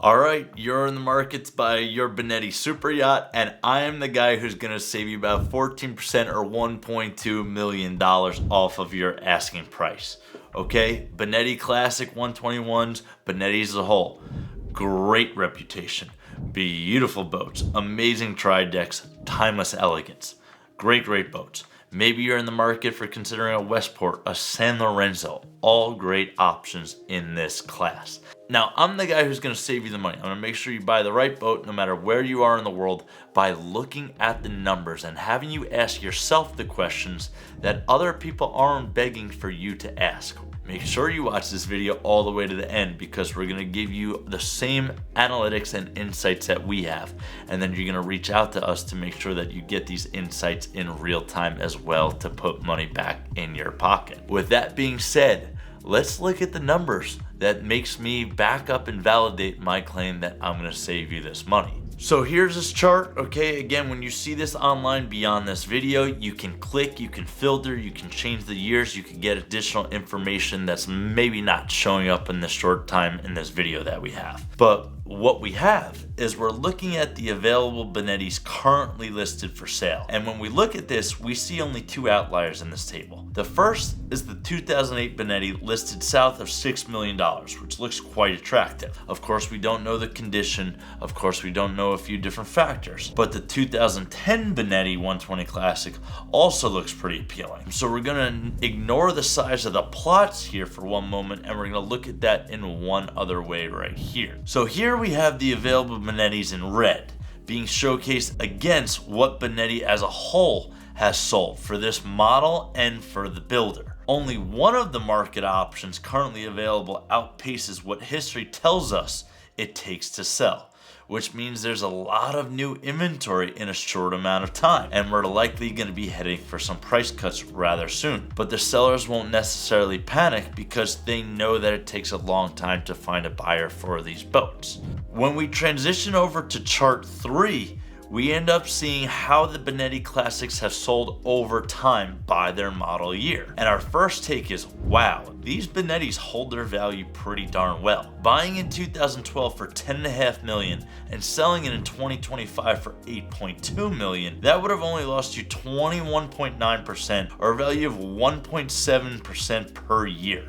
All right, you're in the markets by your Benetti Superyacht, and I am the guy who's going to save you about 14% or $1.2 million off of your asking price. Okay, Benetti Classic 121s, Benetti as a whole, great reputation, beautiful boats, amazing tri-decks, timeless elegance, great boats. Maybe you're in the market for considering a Westport, a San Lorenzo, all great options in this class. Now, I'm the guy who's going to save you the money. I'm going to make sure you buy the right boat no matter where you are in the world by looking at the numbers and having you ask yourself the questions that other people aren't begging for you to ask. Make sure you watch this video all the way to the end because we're going to give you the same analytics and insights that we have. And then you're going to reach out to us to make sure that you get these insights in real time as well to put money back in your pocket. With that being said, let's look at the numbers that makes me back up and validate my claim that I'm going to save you this money. So here's this chart, okay? Again, when you see this online beyond this video, you can click, you can filter, you can change the years, you can get additional information that's maybe not showing up in the short time in this video that we have. But what we have is we're looking at the available Benettis currently listed for sale. And when we look at this, we see only two outliers in this table. The first is the 2008 Benetti listed south of $6 million, which looks quite attractive. Of course, we don't know the condition. Of course, we don't know a few different factors. But the 2010 Benetti 120 Classic also looks pretty appealing. So we're gonna ignore the size of the plots here for one moment, and we're gonna look at that in one other way right here. So here we have the available Benettis in red being showcased against what Benetti as a whole has sold for this model and for the builder. Only one of the market options currently available outpaces what history tells us it takes to sell, which means there's a lot of new inventory in a short amount of time, and we're likely going to be heading for some price cuts rather soon. But the sellers won't necessarily panic because they know that it takes a long time to find a buyer for these boats. When we transition over to chart 3, we end up seeing how the Benetti Classics have sold over time by their model year. And our first take is, wow, these Benettis hold their value pretty darn well. Buying in 2012 for $10.5 million and selling it in 2025 for $8.2 million, that would have only lost you 21.9% or a value of 1.7% per year.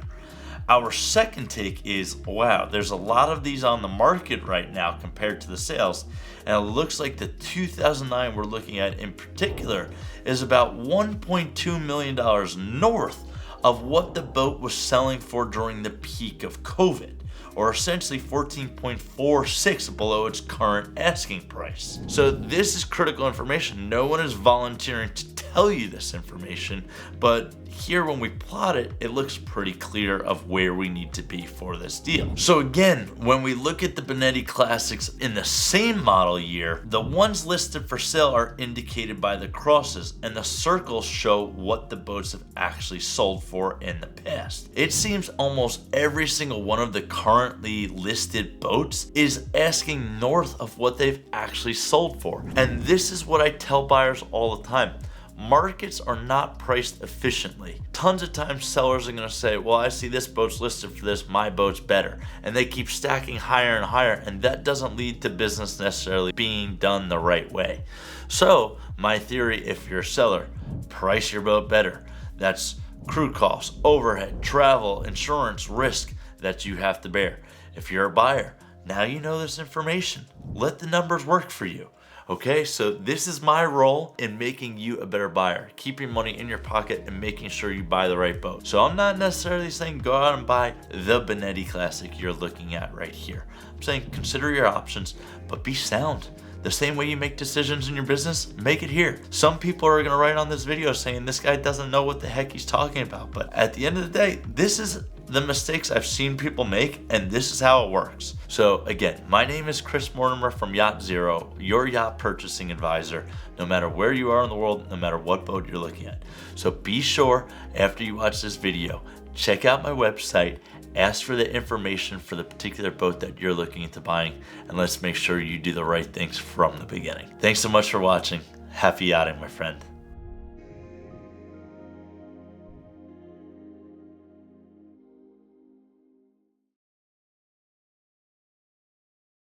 Our second take is, wow, there's a lot of these on the market right now compared to the sales, and it looks like the 2009 we're looking at in particular is about $1.2 million north of what the boat was selling for during the peak of COVID, or essentially 14.46 below its current asking price. So this is critical information. No one is volunteering to tell you this information, but here when we plot it, it looks pretty clear of where we need to be for this deal. So again, when we look at the Benetti Classics in the same model year, the ones listed for sale are indicated by the crosses, and the circles show what the boats have actually sold for in the past. It seems almost every single one of the currently listed boats is asking north of what they've actually sold for. And this is what I tell buyers all the time. Markets are not priced efficiently. Tons of times sellers are going to say, well, I see this boat's listed for this, my boat's better. And they keep stacking higher and higher, and that doesn't lead to business necessarily being done the right way. So my theory, if you're a seller, price your boat better. That's crew costs, overhead, travel, insurance, risk that you have to bear. If you're a buyer, now you know this information. Let the numbers work for you. Okay, so this is my role in making you a better buyer, keeping money in your pocket and making sure you buy the right boat. So I'm not necessarily saying go out and buy the Benetti Classic you're looking at right here. I'm saying consider your options, but be sound. The same way you make decisions in your business, make it here. Some people are gonna write on this video saying this guy doesn't know what the heck he's talking about, but at the end of the day, this is the mistakes I've seen people make, and this is how it works. So again, my name is Chris Mortimer from YachtZero, your yacht purchasing advisor, no matter where you are in the world, no matter what boat you're looking at. So be sure, after you watch this video, check out my website, ask for the information for the particular boat that you're looking into buying, and let's make sure you do the right things from the beginning. Thanks so much for watching. Happy yachting, my friend.